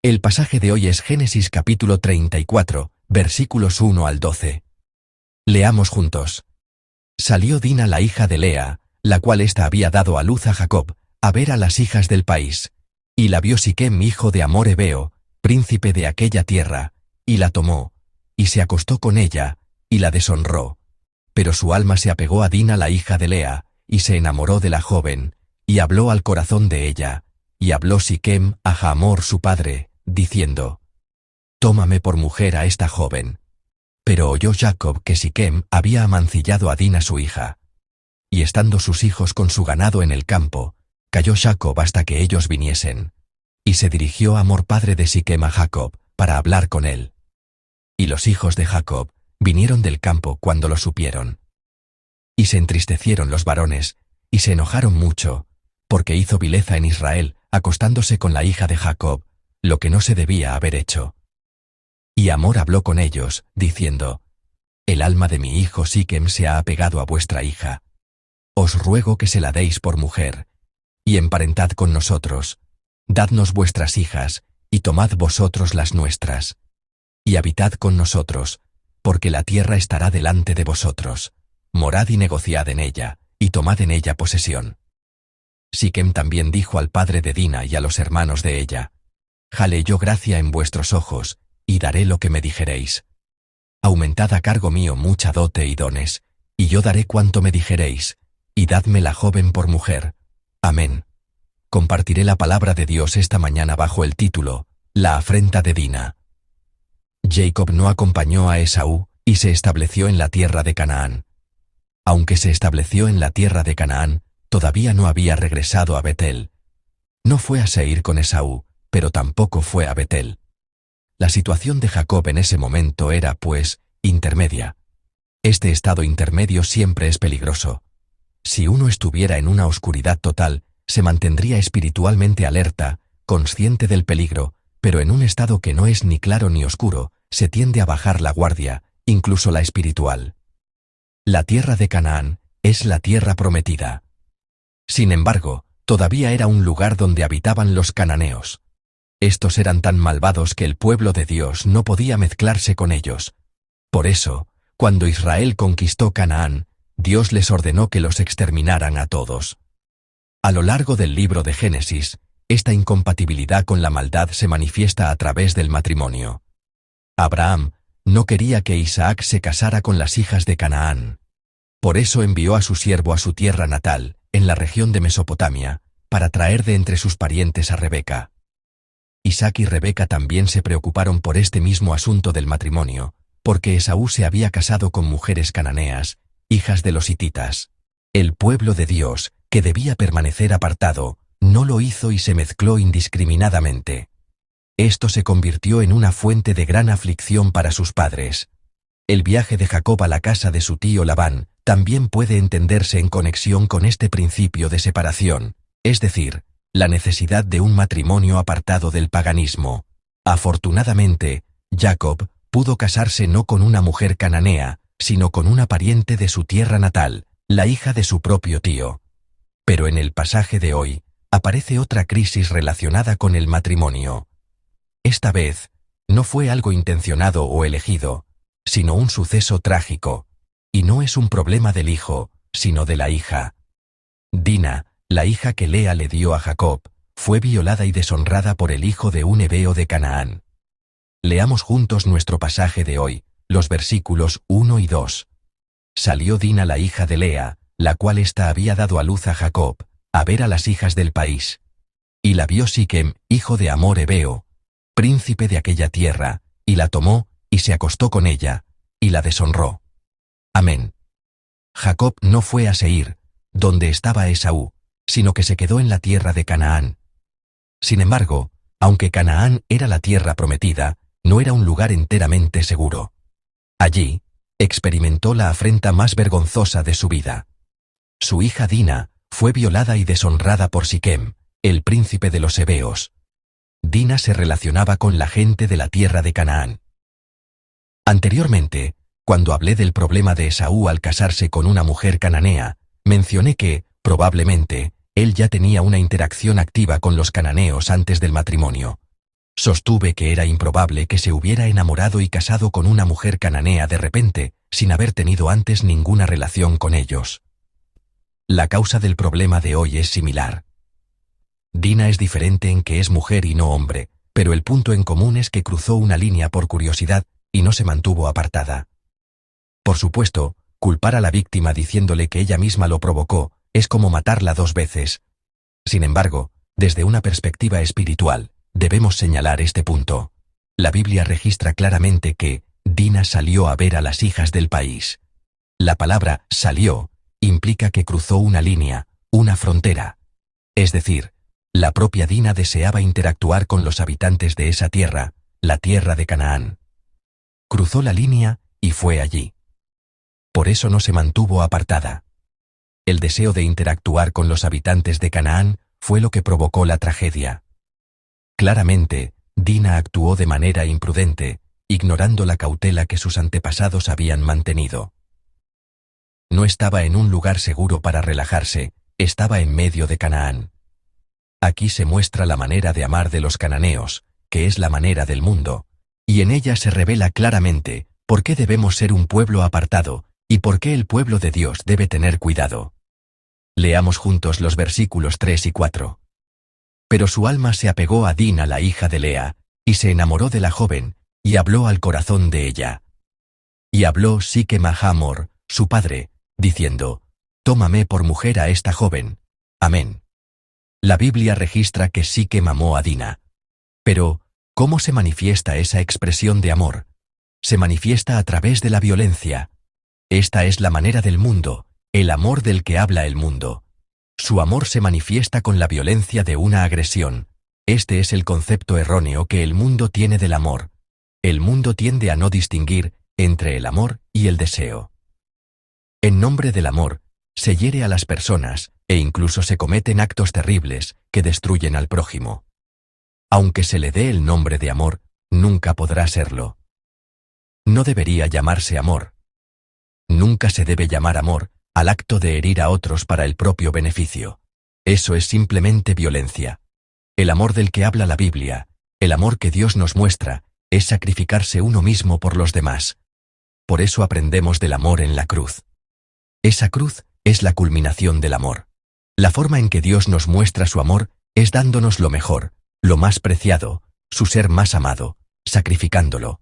El pasaje de hoy es Génesis capítulo 34, versículos 1 al 12. Leamos juntos. Salió Dina la hija de Lea, la cual ésta había dado a luz a Jacob, a ver a las hijas del país. Y la vio Siquem hijo de Hamor Hebeo, príncipe de aquella tierra, y la tomó, y se acostó con ella, y la deshonró. Pero su alma se apegó a Dina la hija de Lea, y se enamoró de la joven, y habló al corazón de ella, y habló Siquem a Hamor su padre, diciendo: Tómame por mujer a esta joven. Pero oyó Jacob que Siquem había amancillado a Dina su hija. Y estando sus hijos con su ganado en el campo, calló Jacob hasta que ellos viniesen. Y se dirigió Hamor padre de Siquem a Jacob, para hablar con él. Y los hijos de Jacob vinieron del campo cuando lo supieron. Y se entristecieron los varones, y se enojaron mucho, porque hizo vileza en Israel, acostándose con la hija de Jacob, lo que no se debía haber hecho. Y Hamor habló con ellos, diciendo: El alma de mi hijo Siquem se ha apegado a vuestra hija. Os ruego que se la deis por mujer, y emparentad con nosotros, dadnos vuestras hijas, y tomad vosotros las nuestras. Y habitad con nosotros, porque la tierra estará delante de vosotros. Morad y negociad en ella, y tomad en ella posesión. Siquem también dijo al padre de Dina y a los hermanos de ella: Jale yo gracia en vuestros ojos, y daré lo que me dijeréis. Aumentad a cargo mío mucha dote y dones, y yo daré cuanto me dijeréis, y dadme la joven por mujer. Amén. Compartiré la palabra de Dios esta mañana bajo el título: La afrenta de Dina. Jacob no acompañó a Esaú, y se estableció en la tierra de Canaán. Aunque se estableció en la tierra de Canaán, todavía no había regresado a Betel. No fue a Seir con Esaú, pero tampoco fue a Betel. La situación de Jacob en ese momento era, pues, intermedia. Este estado intermedio siempre es peligroso. Si uno estuviera en una oscuridad total, se mantendría espiritualmente alerta, consciente del peligro, pero en un estado que no es ni claro ni oscuro, se tiende a bajar la guardia, incluso la espiritual. La tierra de Canaán es la tierra prometida. Sin embargo, todavía era un lugar donde habitaban los cananeos. Estos eran tan malvados que el pueblo de Dios no podía mezclarse con ellos. Por eso, cuando Israel conquistó Canaán, Dios les ordenó que los exterminaran a todos. A lo largo del libro de Génesis, esta incompatibilidad con la maldad se manifiesta a través del matrimonio. Abraham no quería que Isaac se casara con las hijas de Canaán. Por eso envió a su siervo a su tierra natal, en la región de Mesopotamia, para traer de entre sus parientes a Rebeca. Isaac y Rebeca también se preocuparon por este mismo asunto del matrimonio, porque Esaú se había casado con mujeres cananeas, hijas de los hititas. El pueblo de Dios, que debía permanecer apartado, no lo hizo y se mezcló indiscriminadamente. Esto se convirtió en una fuente de gran aflicción para sus padres. El viaje de Jacob a la casa de su tío Labán también puede entenderse en conexión con este principio de separación, es decir, la necesidad de un matrimonio apartado del paganismo. Afortunadamente, Jacob pudo casarse no con una mujer cananea, sino con una pariente de su tierra natal, la hija de su propio tío. Pero en el pasaje de hoy, aparece otra crisis relacionada con el matrimonio. Esta vez, no fue algo intencionado o elegido, sino un suceso trágico, y no es un problema del hijo, sino de la hija. Dina, la hija que Lea le dio a Jacob, fue violada y deshonrada por el hijo de un hebeo de Canaán. Leamos juntos nuestro pasaje de hoy, los versículos 1 y 2. Salió Dina la hija de Lea, la cual ésta había dado a luz a Jacob, a ver a las hijas del país. Y la vio Siquem, hijo de Hamor Hebeo, príncipe de aquella tierra, y la tomó, y se acostó con ella, y la deshonró. Amén. Jacob no fue a Seir, donde estaba Esaú, sino que se quedó en la tierra de Canaán. Sin embargo, aunque Canaán era la tierra prometida, no era un lugar enteramente seguro. Allí, experimentó la afrenta más vergonzosa de su vida. Su hija Dina fue violada y deshonrada por Siquem, el príncipe de los hebeos. Dina se relacionaba con la gente de la tierra de Canaán. Anteriormente, cuando hablé del problema de Esaú al casarse con una mujer cananea, mencioné que, probablemente, él ya tenía una interacción activa con los cananeos antes del matrimonio. Sostuve que era improbable que se hubiera enamorado y casado con una mujer cananea de repente, sin haber tenido antes ninguna relación con ellos. La causa del problema de hoy es similar. Dina es diferente en que es mujer y no hombre, pero el punto en común es que cruzó una línea por curiosidad y no se mantuvo apartada. Por supuesto, culpar a la víctima diciéndole que ella misma lo provocó es como matarla 2 veces. Sin embargo, desde una perspectiva espiritual, debemos señalar este punto. La Biblia registra claramente que Dina salió a ver a las hijas del país. La palabra «salió» implica que cruzó una línea, una frontera. Es decir, la propia Dina deseaba interactuar con los habitantes de esa tierra, la tierra de Canaán. Cruzó la línea y fue allí. Por eso no se mantuvo apartada. El deseo de interactuar con los habitantes de Canaán fue lo que provocó la tragedia. Claramente, Dina actuó de manera imprudente, ignorando la cautela que sus antepasados habían mantenido. No estaba en un lugar seguro para relajarse, estaba en medio de Canaán. Aquí se muestra la manera de amar de los cananeos, que es la manera del mundo, y en ella se revela claramente por qué debemos ser un pueblo apartado y por qué el pueblo de Dios debe tener cuidado. Leamos juntos los versículos 3 y 4. Pero su alma se apegó a Dina, la hija de Lea, y se enamoró de la joven, y habló al corazón de ella. Y habló Siquem a Hamor, su padre, diciendo: «Tómame por mujer a esta joven». Amén. La Biblia registra que Siquem amó a Dina. Pero, ¿cómo se manifiesta esa expresión de amor? Se manifiesta a través de la violencia. Esta es la manera del mundo, el amor del que habla el mundo. Su amor se manifiesta con la violencia de una agresión. Este es el concepto erróneo que el mundo tiene del amor. El mundo tiende a no distinguir entre el amor y el deseo. En nombre del amor, se hiere a las personas e incluso se cometen actos terribles que destruyen al prójimo. Aunque se le dé el nombre de amor, nunca podrá serlo. No debería llamarse amor. Nunca se debe llamar amor al acto de herir a otros para el propio beneficio. Eso es simplemente violencia. El amor del que habla la Biblia, el amor que Dios nos muestra, es sacrificarse uno mismo por los demás. Por eso aprendemos del amor en la cruz. Esa cruz es la culminación del amor. La forma en que Dios nos muestra su amor es dándonos lo mejor, lo más preciado, su ser más amado, sacrificándolo.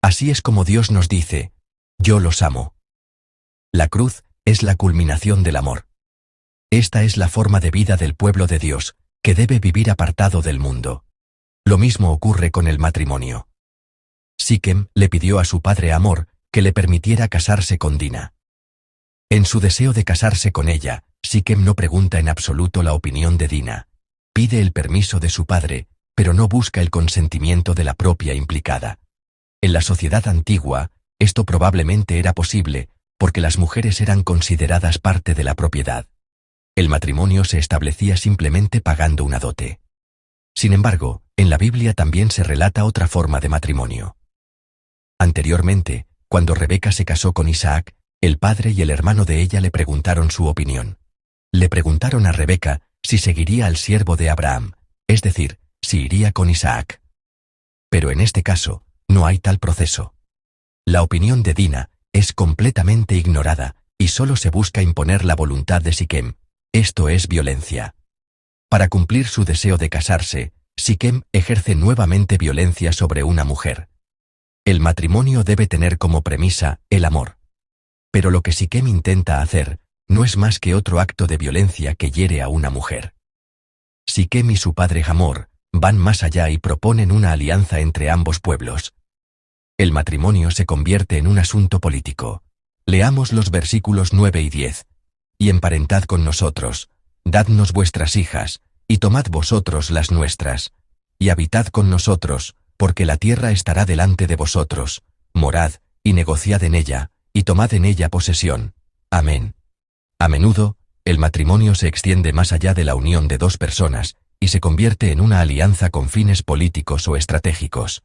Así es como Dios nos dice: «Yo los amo». La cruz es la culminación del amor. Esta es la forma de vida del pueblo de Dios, que debe vivir apartado del mundo. Lo mismo ocurre con el matrimonio. Siquem le pidió a su padre Hamor que le permitiera casarse con Dina. En su deseo de casarse con ella, Siquem no pregunta en absoluto la opinión de Dina. Pide el permiso de su padre, pero no busca el consentimiento de la propia implicada. En la sociedad antigua, esto probablemente era posible, porque las mujeres eran consideradas parte de la propiedad. El matrimonio se establecía simplemente pagando una dote. Sin embargo, en la Biblia también se relata otra forma de matrimonio. Anteriormente, cuando Rebeca se casó con Isaac, el padre y el hermano de ella le preguntaron su opinión. Le preguntaron a Rebeca si seguiría al siervo de Abraham, es decir, si iría con Isaac. Pero en este caso, no hay tal proceso. La opinión de Dina es completamente ignorada y solo se busca imponer la voluntad de Siquem. Esto es violencia. Para cumplir su deseo de casarse, Siquem ejerce nuevamente violencia sobre una mujer. El matrimonio debe tener como premisa el amor. Pero lo que Siquem intenta hacer no es más que otro acto de violencia que hiere a una mujer. Siquem y su padre Hamor van más allá y proponen una alianza entre ambos pueblos. El matrimonio se convierte en un asunto político. Leamos los versículos 9 y 10. «Y emparentad con nosotros, dadnos vuestras hijas, y tomad vosotros las nuestras, y habitad con nosotros, porque la tierra estará delante de vosotros, morad, y negociad en ella, y tomad en ella posesión». Amén. A menudo, el matrimonio se extiende más allá de la unión de dos personas, y se convierte en una alianza con fines políticos o estratégicos.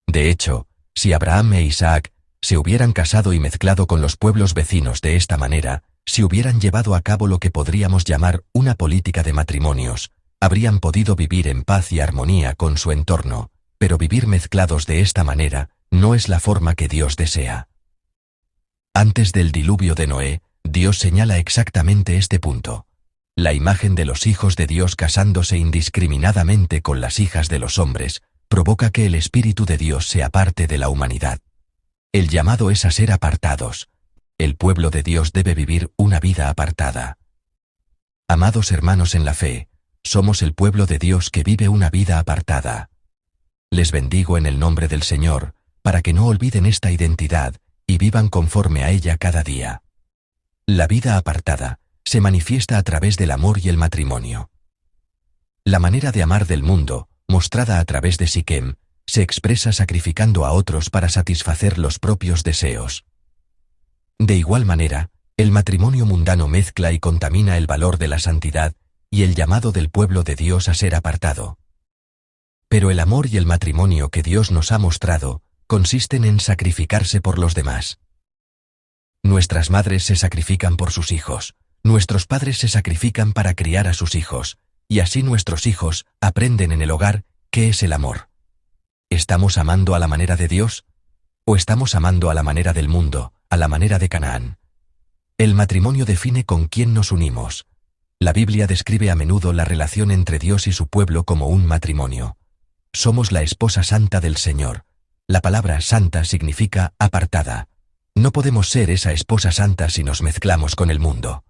De hecho, si Abraham e Isaac se hubieran casado y mezclado con los pueblos vecinos de esta manera, si hubieran llevado a cabo lo que podríamos llamar una política de matrimonios, habrían podido vivir en paz y armonía con su entorno, pero vivir mezclados de esta manera no es la forma que Dios desea. Antes del diluvio de Noé, Dios señala exactamente este punto. La imagen de los hijos de Dios casándose indiscriminadamente con las hijas de los hombres provoca que el Espíritu de Dios se aparte de la humanidad. El llamado es a ser apartados. El pueblo de Dios debe vivir una vida apartada. Amados hermanos en la fe, somos el pueblo de Dios que vive una vida apartada. Les bendigo en el nombre del Señor, para que no olviden esta identidad y vivan conforme a ella cada día. La vida apartada se manifiesta a través del amor y el matrimonio. La manera de amar del mundo, mostrada a través de Siquem, se expresa sacrificando a otros para satisfacer los propios deseos. De igual manera, el matrimonio mundano mezcla y contamina el valor de la santidad y el llamado del pueblo de Dios a ser apartado. Pero el amor y el matrimonio que Dios nos ha mostrado consisten en sacrificarse por los demás. Nuestras madres se sacrifican por sus hijos, nuestros padres se sacrifican para criar a sus hijos, y así nuestros hijos aprenden en el hogar qué es el amor. ¿Estamos amando a la manera de Dios? ¿O estamos amando a la manera del mundo, a la manera de Canaán? El matrimonio define con quién nos unimos. La Biblia describe a menudo la relación entre Dios y su pueblo como un matrimonio. Somos la esposa santa del Señor. La palabra santa significa apartada. No podemos ser esa esposa santa si nos mezclamos con el mundo.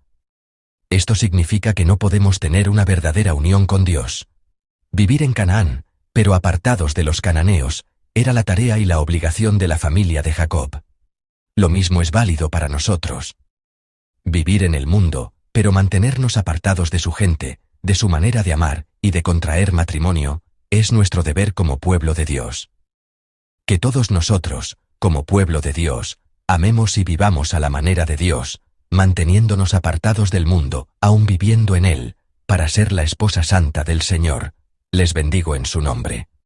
Esto significa que no podemos tener una verdadera unión con Dios. Vivir en Canaán, pero apartados de los cananeos, era la tarea y la obligación de la familia de Jacob. Lo mismo es válido para nosotros. Vivir en el mundo, pero mantenernos apartados de su gente, de su manera de amar y de contraer matrimonio, es nuestro deber como pueblo de Dios. Que todos nosotros, como pueblo de Dios, amemos y vivamos a la manera de Dios, manteniéndonos apartados del mundo, aun viviendo en él, para ser la esposa santa del Señor. Les bendigo en su nombre.